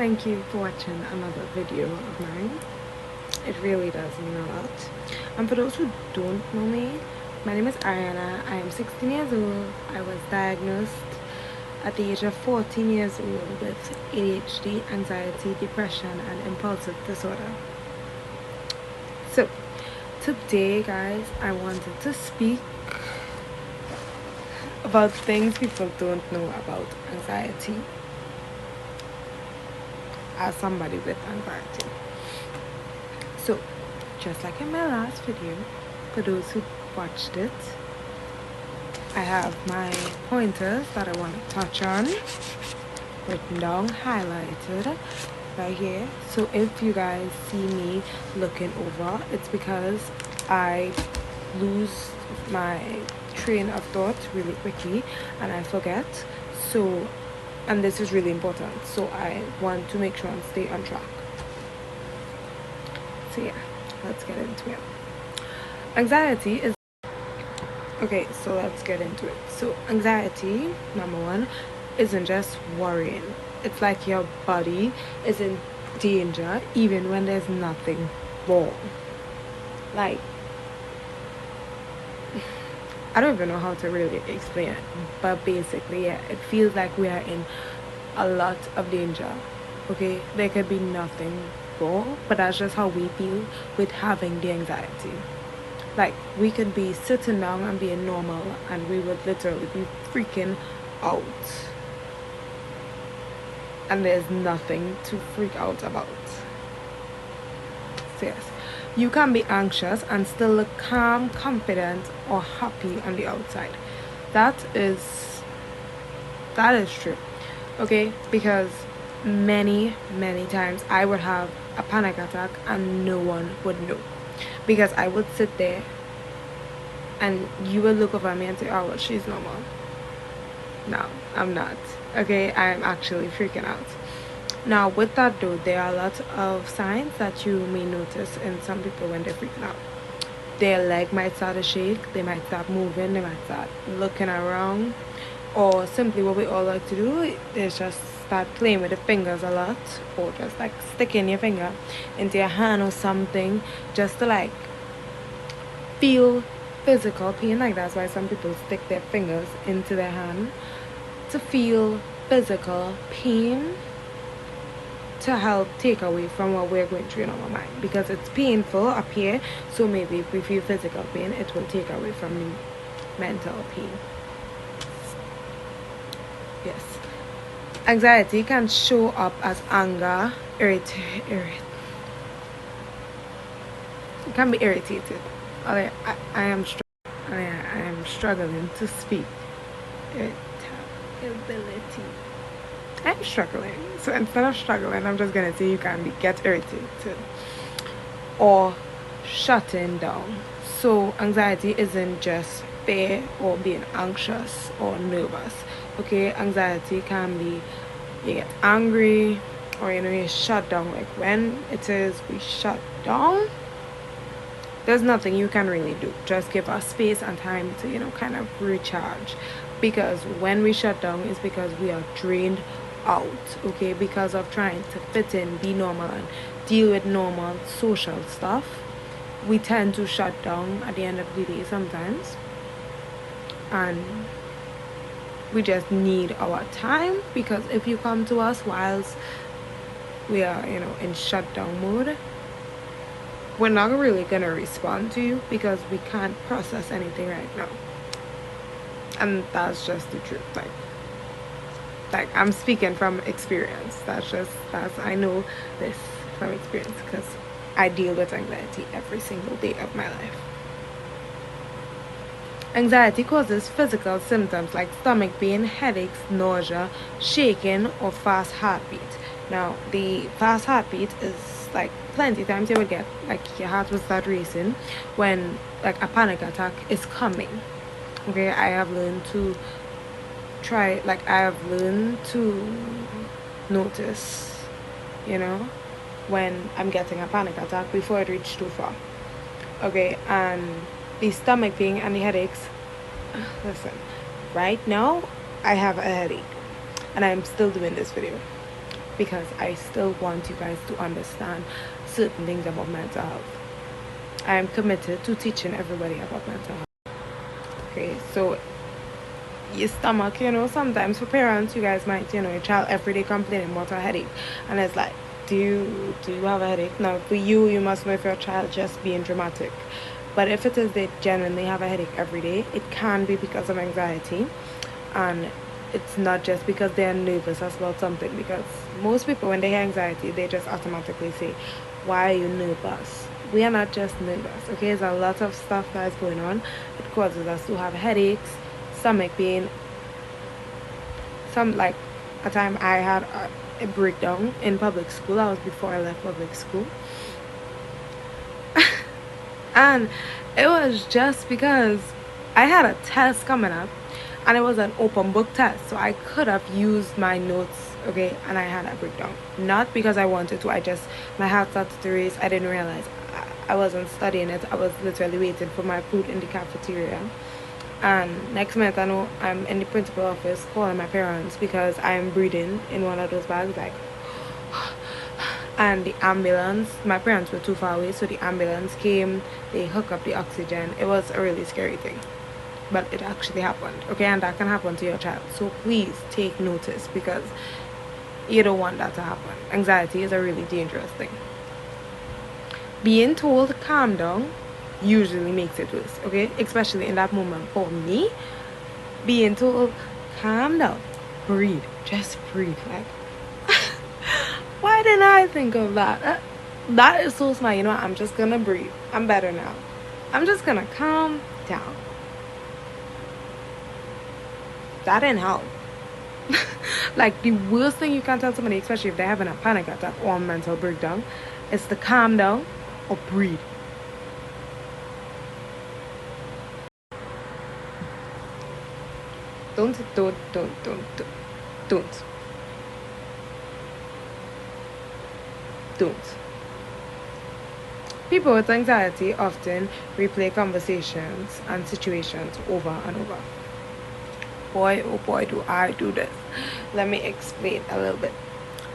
Thank you for watching another video of mine. It really does mean a lot. And for those who don't know me, my name is Ariana. I am 16 years old. I was diagnosed at the age of 14 years old with ADHD, anxiety, depression, and impulsive disorder. So, today, guys, I wanted to speak about things people don't know about anxiety as somebody with anxiety. So, just like in my last video, for those who watched it, I have my pointers that I want to touch on written down, highlighted right here. So if you guys see me looking over, it's because I lose my train of thought really quickly and I forget. So, and this is really important, so I want to make sure and stay on track. So yeah, let's get into it. Anxiety is okay, so let's get into it. So anxiety, number one, isn't just worrying. It's like your body is in danger even when there's nothing wrong. Like, I don't even know how to really explain it, but basically, yeah, it feels like we are in a lot of danger. Okay, there could be nothing wrong, but that's just how we feel with having the anxiety. Like, we could be sitting down and being normal and we would literally be freaking out, and there's nothing to freak out about. So yes, you can be anxious and still look calm, confident, or happy on the outside. That is true. Okay, because many times I would have a panic attack and no one would know, because I would sit there and you would look over at me and say, oh well, she's normal. No, I'm not. Okay, I'm actually freaking out. Now with that though, there are a lot of signs that you may notice in some people when they're freaking out. Their leg might start to shake, they might start moving, they might start looking around, or simply what we all like to do is just start playing with the fingers a lot, or just like sticking your finger into your hand or something, just to like feel physical pain. Like, that's why some people stick their fingers into their hand, to feel physical pain, to help take away from what we're going through in our mind, because it's painful up here. So maybe if we feel physical pain, it will take away from the mental pain. Yes, anxiety can show up as anger, it can be irritated. I am struggling to speak. Irritability. I'm struggling. So instead of struggling, I'm just gonna say you can get irritated or shutting down. So anxiety isn't just fear or being anxious or nervous. Okay, anxiety can be you get angry, or you shut down. Like, when it is we shut down, there's nothing you can really do. Just give us space and time to kind of recharge, because when we shut down is because we are drained out, okay, because of trying to fit in, be normal, and deal with normal social stuff. We tend to shut down at the end of the day sometimes, and we just need our time, because if you come to us whilst we are in shutdown mode, we're not really gonna respond to you, because we can't process anything right now. And that's just the truth. Like I'm speaking from experience. That's I know this from experience, because I deal with anxiety every single day of my life. Anxiety causes physical symptoms like stomach pain, headaches, nausea, shaking, or fast heartbeat. Now, the fast heartbeat is like plenty times you would get like your heart will start racing when like a panic attack is coming. Okay, I have learned to notice, when I'm getting a panic attack before it reaches too far. Okay, and the stomach pain and the headaches. Listen, right now I have a headache and I'm still doing this video. because I still want you guys to understand certain things about mental health. I am committed to teaching everybody about mental health. Okay, so your stomach, sometimes for parents, you guys might, your child every day complaining about a headache, and it's like, do you have a headache? Now, for you must know if your child just being dramatic. But if it is they genuinely have a headache every day, it can be because of anxiety, and it's not just because they're nervous about something. Because most people, when they hear anxiety, they just automatically say, "Why are you nervous?" We are not just nervous, okay? There's a lot of stuff that is going on. It causes us to have headaches, stomach pain. Like a time I had a breakdown in public school. That was before I left public school. And it was just because I had a test coming up, and it was an open book test, so I could have used my notes, okay, and I had a breakdown. Not because I wanted to, my heart started to race. I didn't realize I wasn't studying it. I was literally waiting for my food in the cafeteria. And next minute, I know I'm in the principal office calling my parents because I'm breathing in one of those bags, like, and the ambulance, my parents were too far away, so the ambulance came, they hooked up the oxygen. It was a really scary thing, but it actually happened, okay? And that can happen to your child, so please take notice, because you don't want that to happen. Anxiety is a really dangerous thing. Being told to calm down usually makes it worse, okay? Especially in that moment. For me, being told calm down, breathe, just breathe, like, why didn't I think of that? That is so smart. I'm just gonna breathe. I'm better now. I'm just gonna calm down. That didn't help. Like, the worst thing you can tell somebody, especially if they're having a panic attack or a mental breakdown, is to calm down or breathe. Don't. People with anxiety often replay conversations and situations over and over. Boy, oh boy, do I do this. Let me explain a little bit.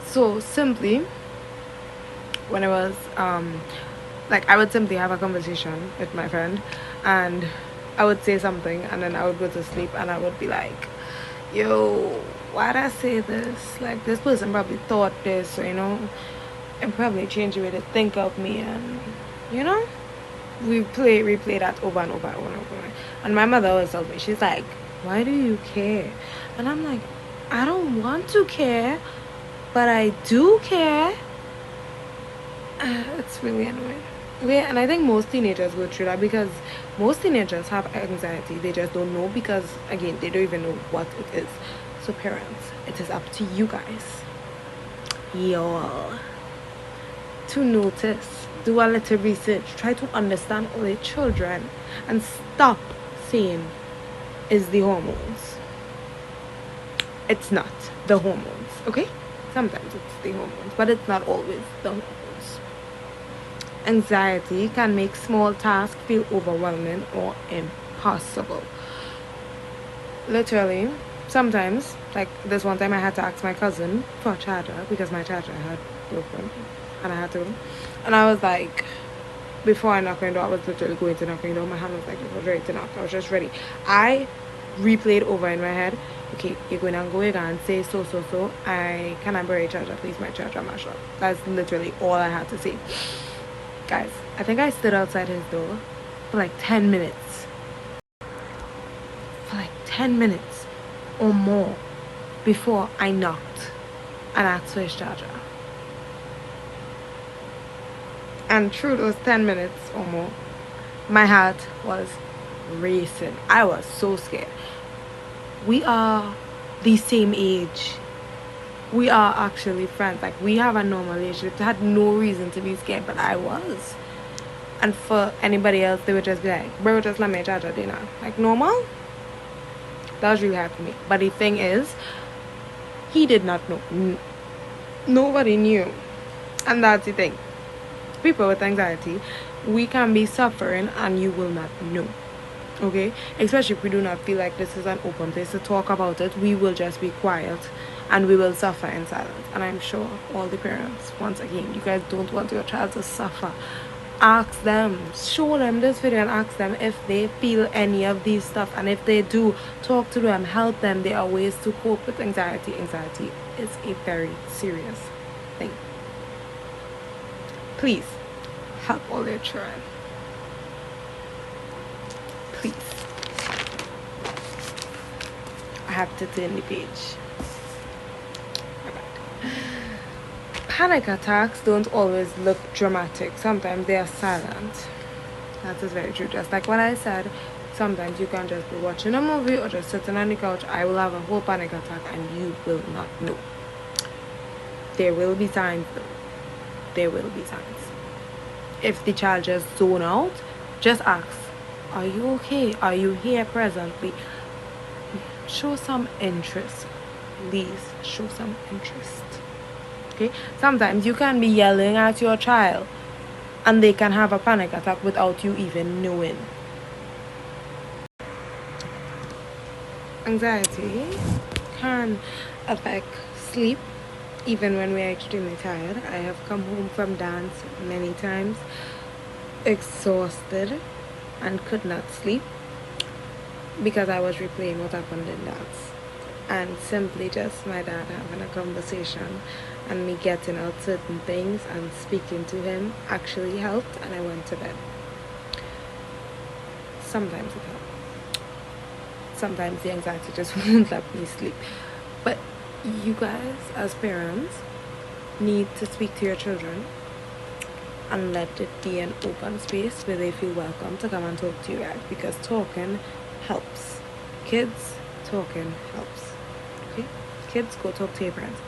So simply, when I was I would simply have a conversation with my friend, and I would say something, and then I would go to sleep, and I would be like, yo, why'd I say this? Like, this person probably thought this, so, and probably change the way to think of me, and we replay that over and over and over. And my mother always tells me, she's like, why do you care? And I'm like, I don't want to care, but I do care. It's really annoying. Yeah, and I think most teenagers go through that, because most teenagers have anxiety. They just don't know, because, again, they don't even know what it is. So parents, it is up to you guys, y'all, to notice, do a little research, try to understand all the children, and stop saying it's the hormones. It's not the hormones, okay? Sometimes it's the hormones, but it's not always the hormones. Anxiety can make small tasks feel overwhelming or impossible. Literally, sometimes, like this one time I had to ask my cousin for a charger because my charger had broken, and I had to, and I was like, before I knocked on the door, I was literally going to knock on the door, my hand was like, it was ready to knock, I was just ready. I replayed over in my head, okay, you're going to go and say so, can I borrow your charger, please, my charger mashed up. That's literally all I had to say. Guys, I think I stood outside his door for like 10 minutes. For like 10 minutes or more before I knocked and asked for his charger. And through those 10 minutes or more, my heart was racing. I was so scared. We are the same age. We are actually friends. Like, we have a normal relationship. I had no reason to be scared, but I was. And for anybody else, they would just be like, bro, just let me charge your dinner. Like, normal? That was really hard for me. But the thing is, he did not know. Nobody knew. And that's the thing. People with anxiety, we can be suffering and you will not know. Okay? Especially if we do not feel like this is an open place to talk about it. We will just be quiet and we will suffer in silence. And I'm sure all the parents, once again, you guys don't want your child to suffer. Ask them, show them this video and ask them if they feel any of these stuff, and if they do, talk to them, help them. There are ways to cope with anxiety. Anxiety is a very serious thing. Please help all your children. Please. I have to turn the page. Panic attacks don't always look dramatic. Sometimes they are silent. That is very true. Just like what I said, sometimes you can just be watching a movie or just sitting on the couch. I will have a whole panic attack and you will not know. There will be signs though. There will be signs. If the child just zone out, just ask, are you okay? Are you here presently? Show some interest. Please show some interest. Okay, sometimes you can be yelling at your child and they can have a panic attack without you even knowing. Anxiety can affect sleep even when we're extremely tired. I have come home from dance many times exhausted and could not sleep because I was replaying what happened in dance, and simply just my dad having a conversation and me getting out certain things and speaking to him actually helped, and I went to bed. Sometimes it helps. Sometimes the anxiety just won't let me sleep. But you guys as parents need to speak to your children and let it be an open space where they feel welcome to come and talk to you guys, because talking helps. Kids, talking helps. Okay? Kids, go talk to your parents.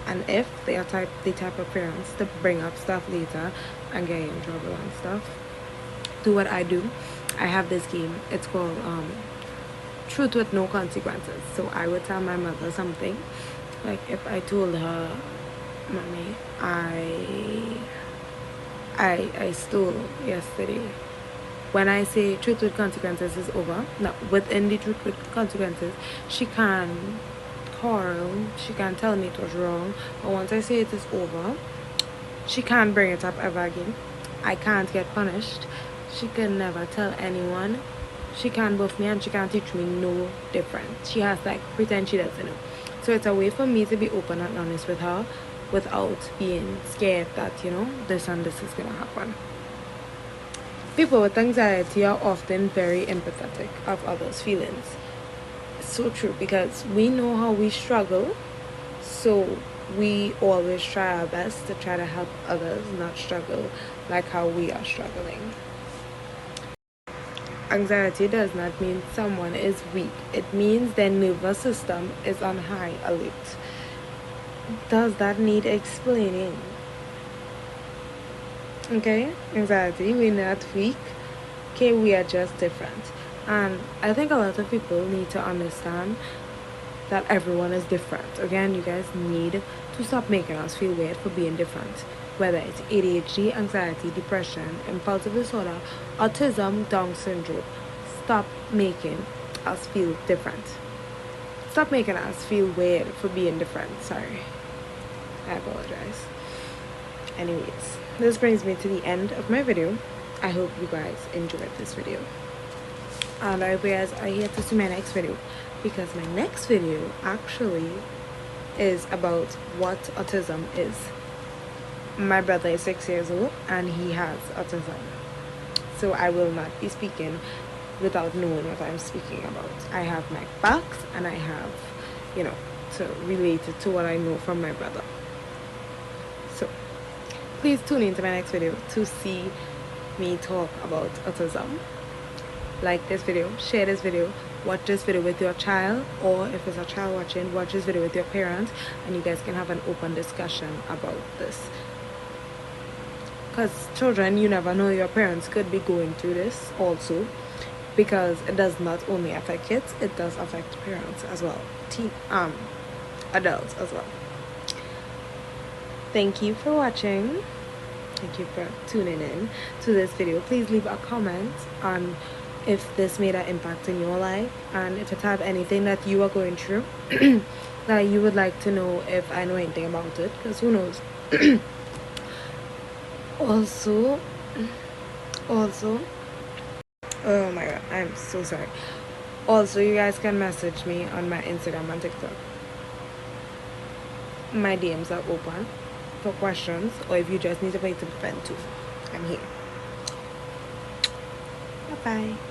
And if they are the type of parents to bring up stuff later and get in trouble and stuff, do what I do. I have this game. It's called Truth with No Consequences. So I would tell my mother something. Like if I told her, Mommy, I stole yesterday. When I say truth with consequences is over, now within the truth with consequences, she can quarrel, she can tell me it was wrong, but once I say it is over, she can't bring it up ever again. I can't get punished. She can never tell anyone. She can't buff me and she can't teach me no different. She has to pretend she doesn't know. So it's a way for me to be open and honest with her without being scared that, this and this is gonna happen. People with anxiety are often very empathetic of others' feelings. So true, because we know how we struggle, so we always try our best to try to help others not struggle like how we are struggling. Anxiety does not mean someone is weak. It means their nervous system is on high alert. Does that need explaining? Okay, anxiety, we're not weak. Okay, we are just different. And I think a lot of people need to understand that everyone is different. Again, you guys need to stop making us feel weird for being different. Whether it's ADHD, anxiety, depression, impulsive disorder, autism, Down syndrome, stop making us feel different. Stop making us feel weird for being different. Sorry, I apologize. Anyways, this brings me to the end of my video. I hope you guys enjoyed this video. And I hope you guys are here to see my next video, because my next video actually is about what autism is. My brother is 6 years old and he has autism. So I will not be speaking without knowing what I'm speaking about. I have my facts and I have, to relate it to what I know from my brother. So please tune into my next video to see me talk about autism. Like this video, share this video, watch this video with your child, or if it's a child watching, watch this video with your parents, and you guys can have an open discussion about this. Because children, you never know, your parents could be going through this also, because it does not only affect kids, it does affect parents as well, adults as well. Thank you for watching. Thank you for tuning in to this video. Please leave a comment on if this made an impact in your life, and if it have anything that you are going through that you would like to know if I know anything about it, because who knows. also also oh my god, I'm so sorry. Also, you guys can message me on my Instagram and TikTok. My DMs are open for questions, or if you just need to play to vent too, I'm here. Bye bye.